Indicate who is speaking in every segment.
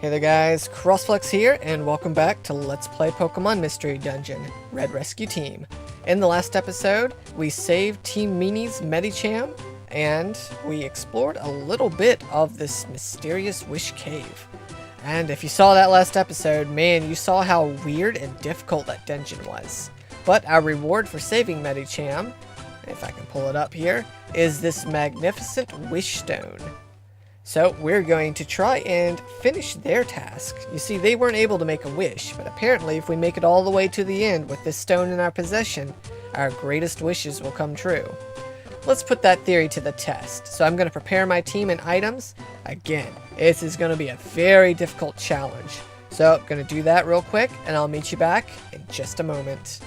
Speaker 1: Hey there guys, CrossFlux here, and welcome back to Let's Play Pokemon Mystery Dungeon, Red Rescue Team. In the last episode, we saved Team Meanies' Medicham, and we explored a little bit of this mysterious Wish Cave. And if you saw that last episode, man, you saw how weird and difficult that dungeon was. But our reward for saving Medicham, if I can pull it up here, is this magnificent Wish Stone. So we're going to try and finish their task. You see, they weren't able to make a wish, but apparently if we make it all the way to the end with this stone in our possession, our greatest wishes will come true. Let's put that theory to the test. So I'm going to prepare my team and items. Again, this is going to be a very difficult challenge. So I'm going to do that real quick, and I'll meet you back in just a moment.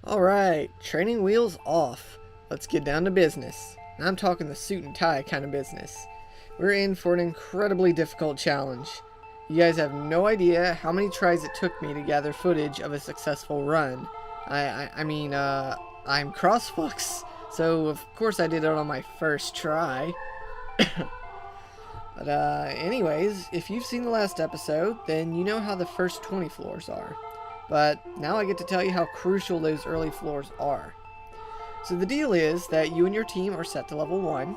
Speaker 1: Alright, training wheels off. Let's get down to business. And I'm talking the suit and tie kind of business. We're in for an incredibly difficult challenge. You guys have no idea how many tries it took me to gather footage of a successful run. I'm CrossFlux, so of course I did it on my first try. But anyways, if you've seen the last episode, then you know how the first 20 floors are. But now I get to tell you how crucial those early floors are. So the deal is that you and your team are set to level 1.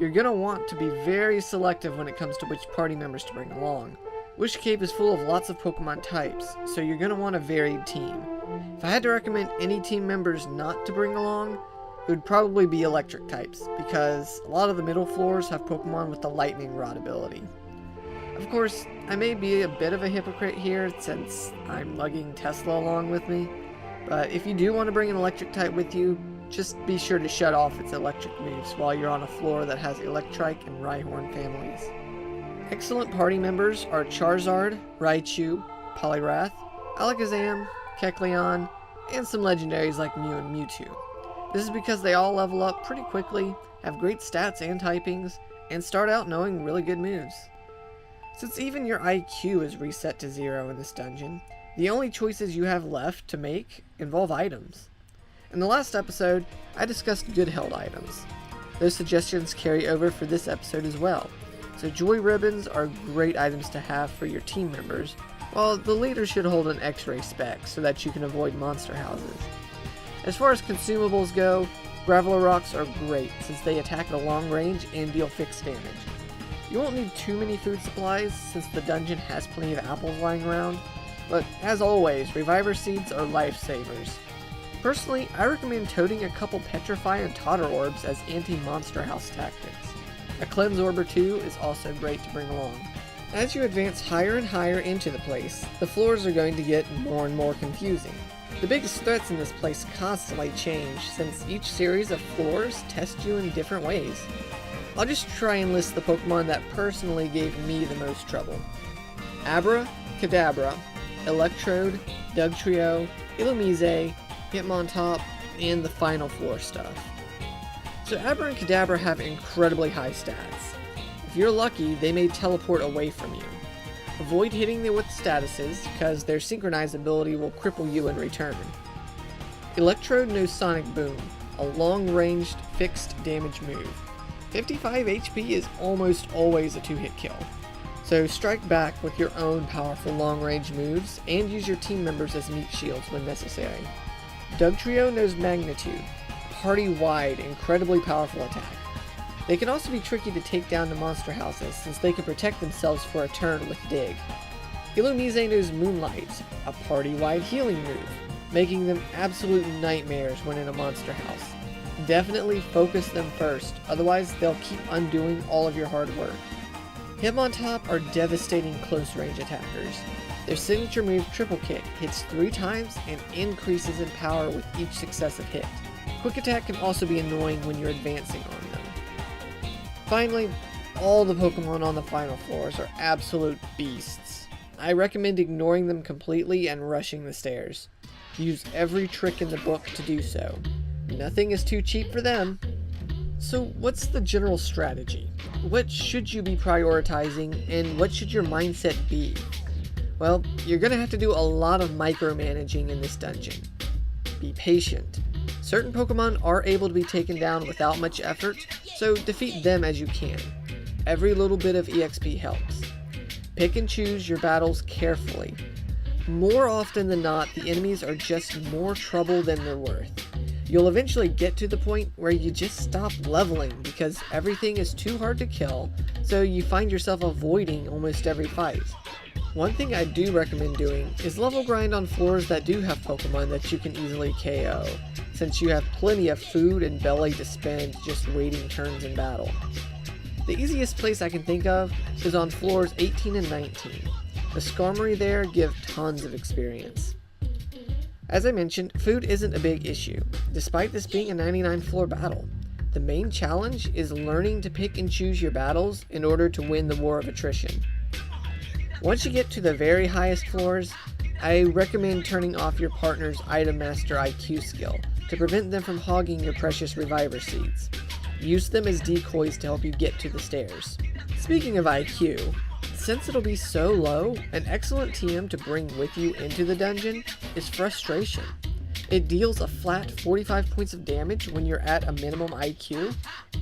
Speaker 1: You're going to want to be very selective when it comes to which party members to bring along. Wish Cave is full of lots of Pokemon types, so you're going to want a varied team. If I had to recommend any team members not to bring along, it would probably be electric types, because a lot of the middle floors have Pokemon with the Lightning Rod ability. Of course, I may be a bit of a hypocrite here since I'm lugging Tesla along with me, but if you do want to bring an electric type with you, just be sure to shut off its electric moves while you're on a floor that has Electrike and Rhyhorn families. Excellent party members are Charizard, Raichu, Poliwrath, Alakazam, Kecleon, and some legendaries like Mew and Mewtwo. This is because they all level up pretty quickly, have great stats and typings, and start out knowing really good moves. Since even your IQ is reset to 0 in this dungeon, the only choices you have left to make involve items. In the last episode, I discussed good held items. Those suggestions carry over for this episode as well. So Joy Ribbons are great items to have for your team members, while the leader should hold an X-ray spec so that you can avoid monster houses. As far as consumables go, Graveler Rocks are great since they attack at a long range and deal fixed damage. You won't need too many food supplies since the dungeon has plenty of apples lying around, but as always, Reviver Seeds are lifesavers. Personally, I recommend toting a couple Petrify and Totter Orbs as anti-monster house tactics. A Cleanse Orb or two is also great to bring along. As you advance higher and higher into the place, the floors are going to get more and more confusing. The biggest threats in this place constantly change, since each series of floors test you in different ways. I'll just try and list the Pokemon that personally gave me the most trouble. Abra, Kadabra, Electrode, Dugtrio, Illumise, Hitmontop, and the final floor stuff. So Abra and Kadabra have incredibly high stats. If you're lucky, they may teleport away from you. Avoid hitting them with statuses, because their synchronized ability will cripple you in return. Electrode knows Sonic Boom, a long-ranged, fixed damage move. 55 HP is almost always a 2-hit kill. So strike back with your own powerful long-range moves, and use your team members as meat shields when necessary. Dugtrio knows Magnitude, party-wide, incredibly powerful attack. They can also be tricky to take down to monster houses, since they can protect themselves for a turn with Dig. Illumise knows Moonlight, a party-wide healing move, making them absolute nightmares when in a monster house. Definitely focus them first, otherwise they'll keep undoing all of your hard work. Hitmontop are devastating close-range attackers. Their signature move Triple Kick hits 3 times and increases in power with each successive hit. Quick Attack can also be annoying when you're advancing on them. Finally, all the Pokemon on the final floors are absolute beasts. I recommend ignoring them completely and rushing the stairs. Use every trick in the book to do so. Nothing is too cheap for them. So what's the general strategy? What should you be prioritizing, and what should your mindset be? Well, you're going to have to do a lot of micromanaging in this dungeon. Be patient. Certain Pokemon are able to be taken down without much effort, so defeat them as you can. every little bit of EXP helps. Pick and choose your battles carefully. More often than not, the enemies are just more trouble than they're worth. You'll eventually get to the point where you just stop leveling because everything is too hard to kill, so you find yourself avoiding almost every fight. One thing I do recommend doing is level grind on floors that do have Pokemon that you can easily KO, since you have plenty of food and belly to spend just waiting turns in battle. The easiest place I can think of is on floors 18 and 19. The Skarmory there give tons of experience. As I mentioned, food isn't a big issue, despite this being a 99 floor battle. The main challenge is learning to pick and choose your battles in order to win the war of attrition. Once you get to the very highest floors, I recommend turning off your partner's Item Master IQ skill to prevent them from hogging your precious Reviver Seeds. Use them as decoys to help you get to the stairs. Speaking of IQ, since it'll be so low, an excellent TM to bring with you into the dungeon is Frustration. It deals a flat 45 points of damage when you're at a minimum IQ,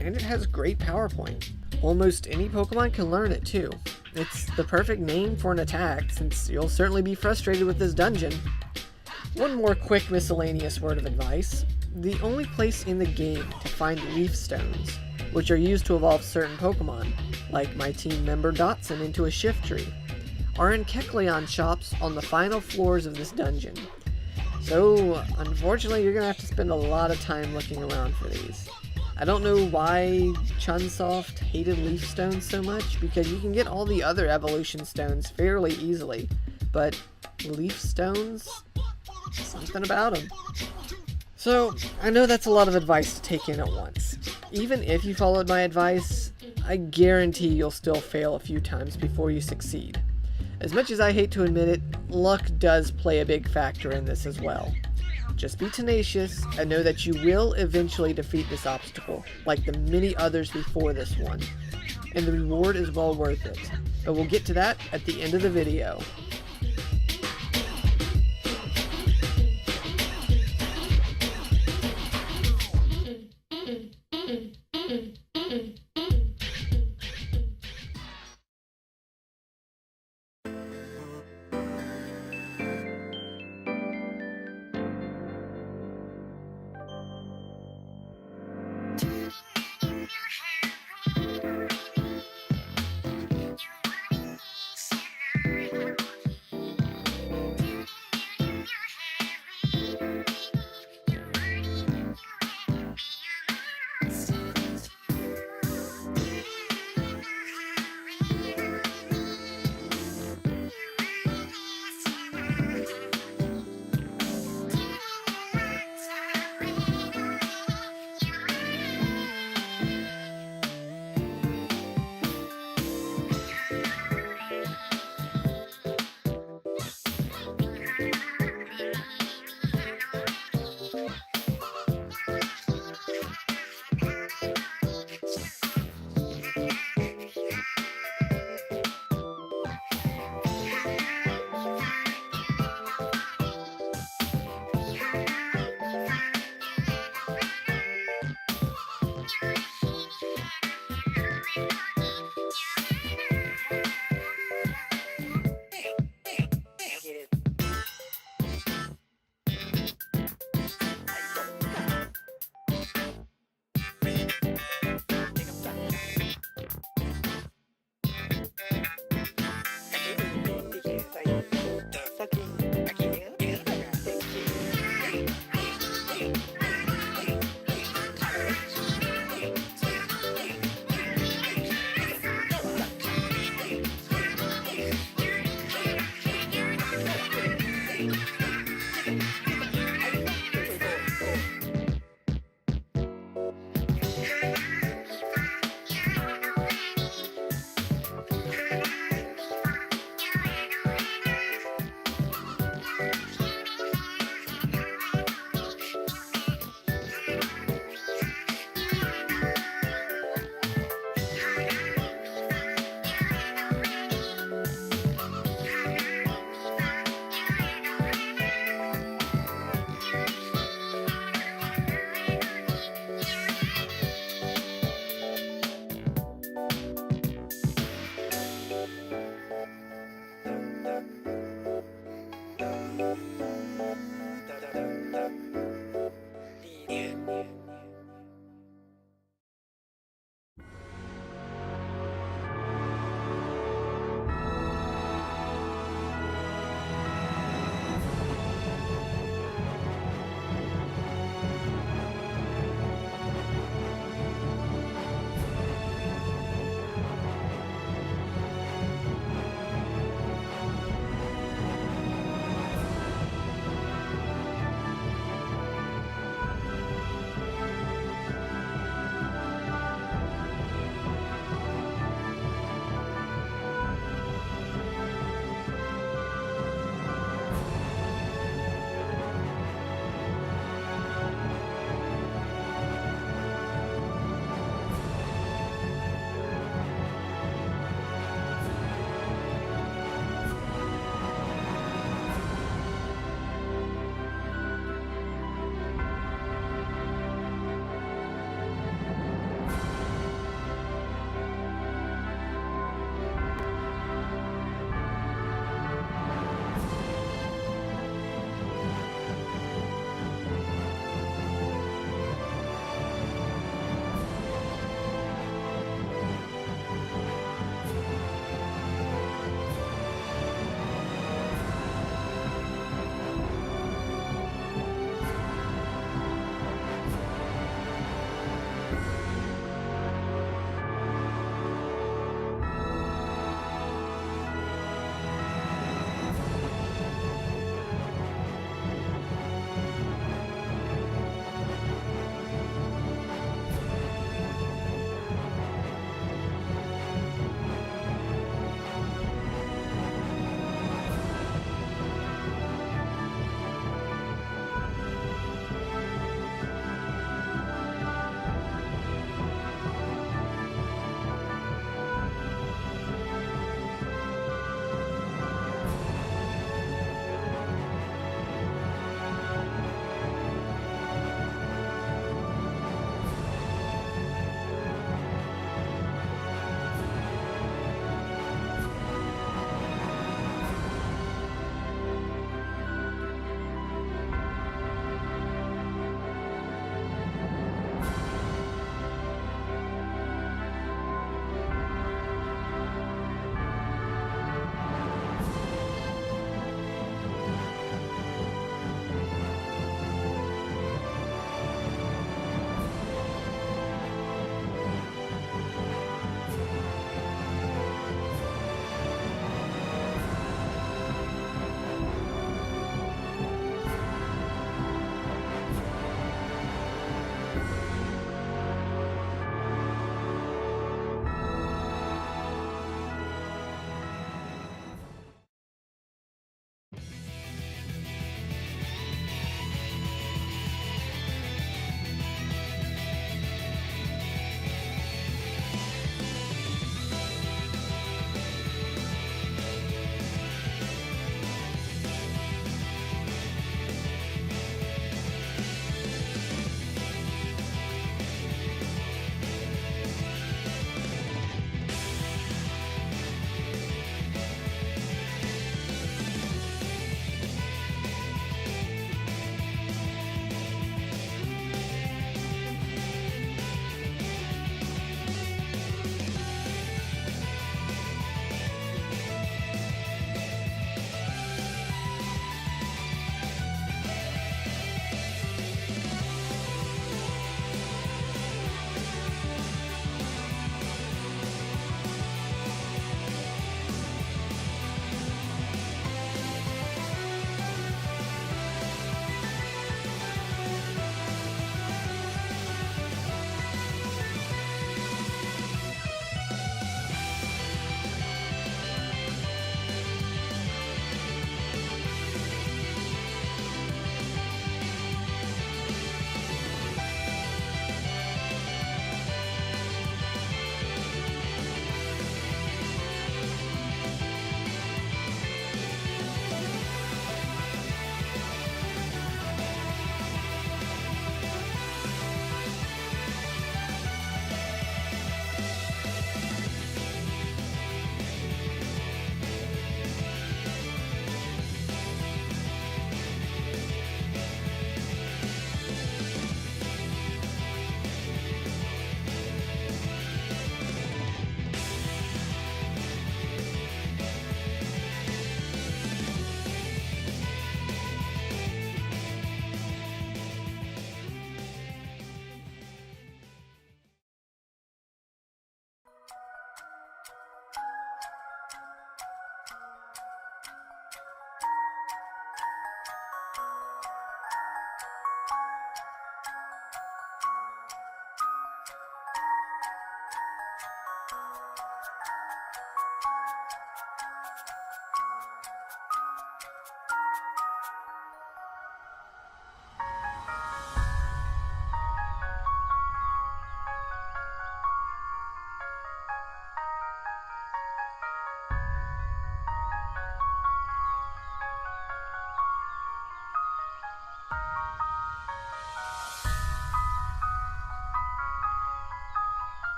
Speaker 1: and it has great power point. Almost any Pokemon can learn it too. It's the perfect name for an attack, since you'll certainly be frustrated with this dungeon. One more quick miscellaneous word of advice. The only place in the game to find Leaf Stones, which are used to evolve certain Pokemon, like my team member Dotson into a Shiftry, are in Kecleon shops on the final floors of this dungeon. So, unfortunately, you're going to have to spend a lot of time looking around for these. I don't know why Chunsoft hated Leaf Stones so much, because you can get all the other Evolution Stones fairly easily, but Leaf Stones? Something about them. So, I know that's a lot of advice to take in at once. Even if you followed my advice, I guarantee you'll still fail a few times before you succeed. As much as I hate to admit it, luck does play a big factor in this as well. Just be tenacious and know that you will eventually defeat this obstacle, like the many others before this one. And the reward is well worth it. But we'll get to that at the end of the video.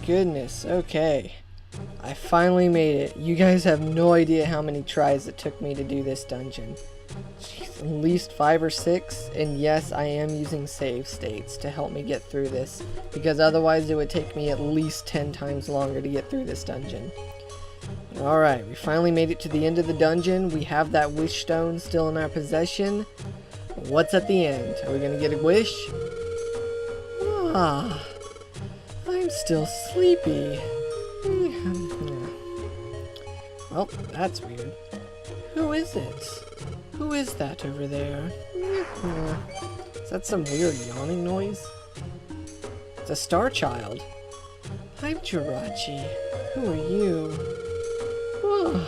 Speaker 1: goodness. Okay. I finally made it. You guys have no idea how many tries it took me to do this dungeon. Jeez, at least 5 or 6. And yes, I am using save states to help me get through this, because otherwise it would take me at least 10 times longer to get through this dungeon. Alright, we finally made it to the end of the dungeon. We have that wish stone still in our possession. What's at the end? Are we gonna get a wish? Ah, I'm still sleepy. Well, that's weird. Who is it? Who is that over there? Is that some weird yawning noise? It's a star child. I'm Jirachi. Who are you? Oh,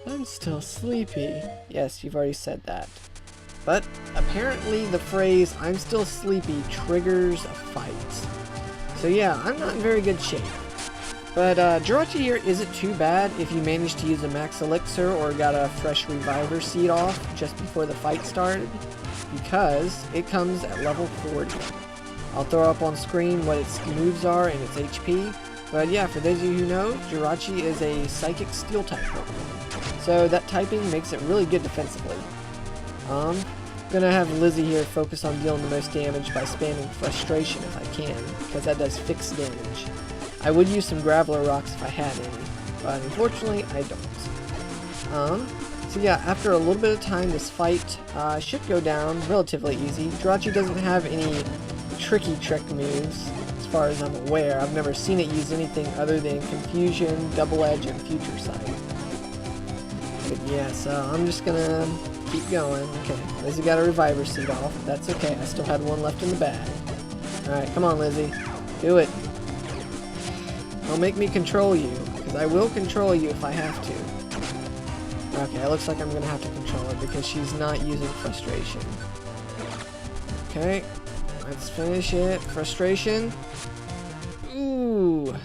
Speaker 1: I'm still sleepy. Yes, you've already said that. But apparently the phrase, I'm still sleepy, triggers a fight. So yeah, I'm not in very good shape. But Jirachi here isn't too bad if you managed to use a max elixir or got a fresh reviver seed off just before the fight started, because it comes at level 40. I'll throw up on screen what its moves are and its HP, but yeah, for those of you who know, Jirachi is a psychic steel type Pokemon, so that typing makes it really good defensively. Gonna have Lizzie here focus on dealing the most damage by spamming frustration if I can, because that does fixed damage. I would use some Graveler Rocks if I had any, but unfortunately I don't. So yeah, after a little bit of time, this fight should go down relatively easy. Jirachi doesn't have any tricky trick moves, as far as I'm aware. I've never seen it use anything other than Confusion, Double Edge, and Future Sight. But yeah, so I'm just gonna keep going. Okay, Lizzie got a Reviver seed off. That's okay, I still had one left in the bag. Alright, come on Lizzie. Do it. Don't make me control you, because I will control you if I have to. Okay, it looks like I'm going to have to control her because she's not using frustration. Okay, let's finish it. Frustration. Ooh.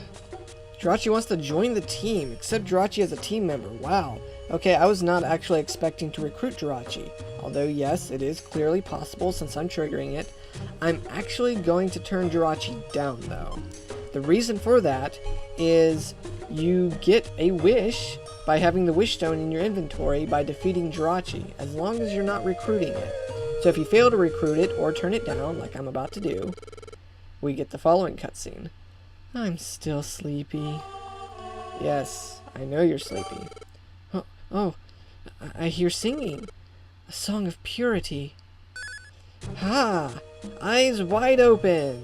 Speaker 1: Jirachi wants to join the team. Accept Jirachi as a team member. Wow. Okay, I was not actually expecting to recruit Jirachi. Although, yes, it is clearly possible since I'm triggering it. I'm actually going to turn Jirachi down, though. The reason for that is you get a wish by having the wish stone in your inventory by defeating Jirachi, as long as you're not recruiting it. So if you fail to recruit it or turn it down, like I'm about to do, we get the following cutscene. I'm still sleepy. Yes, I know you're sleepy. Oh, I hear singing. A song of purity. Ha! Eyes wide open!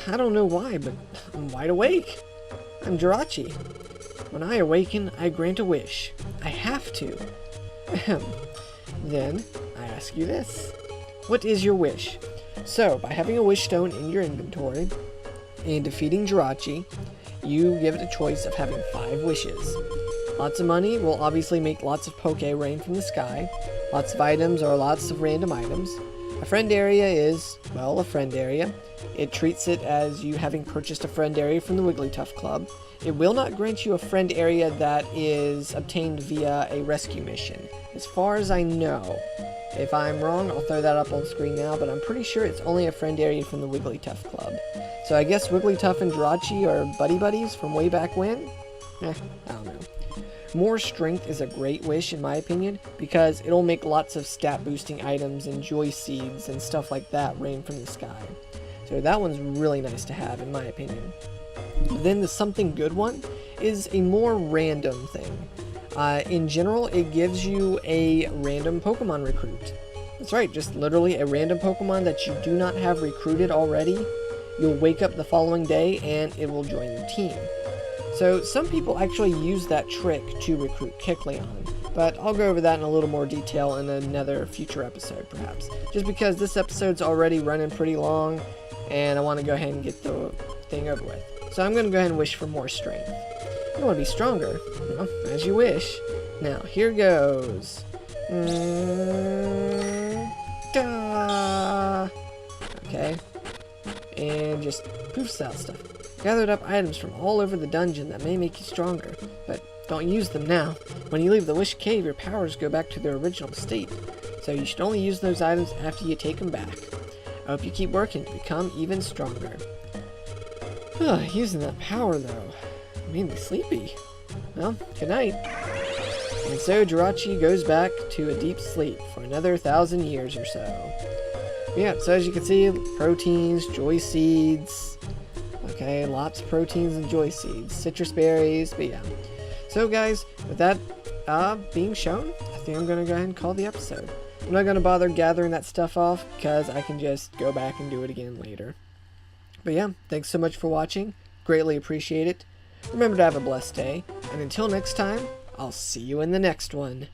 Speaker 1: I don't know why, but I'm wide awake. I'm Jirachi. When I awaken, I grant a wish. I have to. Then, I ask you this. What is your wish? So, by having a wish stone in your inventory and defeating Jirachi, you give it a choice of having 5 wishes. Lots of money will obviously make lots of Poke rain from the sky. Lots of items are lots of random items. A friend area is, well, a friend area. It treats it as you having purchased a friend area from the Wigglytuff Club. It will not grant you a friend area that is obtained via a rescue mission, as far as I know. If I'm wrong, I'll throw that up on screen now, but I'm pretty sure it's only a friend area from the Wigglytuff Club. So I guess Wigglytuff and Jirachi are buddy-buddies from way back when? I don't know. More strength is a great wish in my opinion, because it'll make lots of stat boosting items and joy seeds and stuff like that rain from the sky. So that one's really nice to have in my opinion. Then the something good one is a more random thing. In general, it gives you a random Pokemon recruit. That's right, just literally a random Pokemon that you do not have recruited already. You'll wake up the following day and it will join your team. So some people actually use that trick to recruit Kecleon, but I'll go over that in a little more detail in another future episode perhaps. Just because this episode's already running pretty long and I want to go ahead and get the thing over with. So I'm going to go ahead and wish for more strength. You want to be stronger? Well, as you wish. Now, here goes. Okay. And just poofs out stuff. Gathered up items from all over the dungeon that may make you stronger, but don't use them now. When you leave the Wish Cave, your powers go back to their original state, so you should only use those items after you take them back. I hope you keep working to become even stronger. Using that power, though, made me sleepy. Well, good night. And so Jirachi goes back to a deep sleep for another 1,000 years or so. But yeah, so as you can see, proteins, joy seeds. Okay, lots of proteins and joy seeds. Citrus berries, but yeah. So guys, with that being shown, I think I'm going to go ahead and call the episode. I'm not going to bother gathering that stuff off because I can just go back and do it again later. But yeah, thanks so much for watching. Greatly appreciate it. Remember to have a blessed day. And until next time, I'll see you in the next one.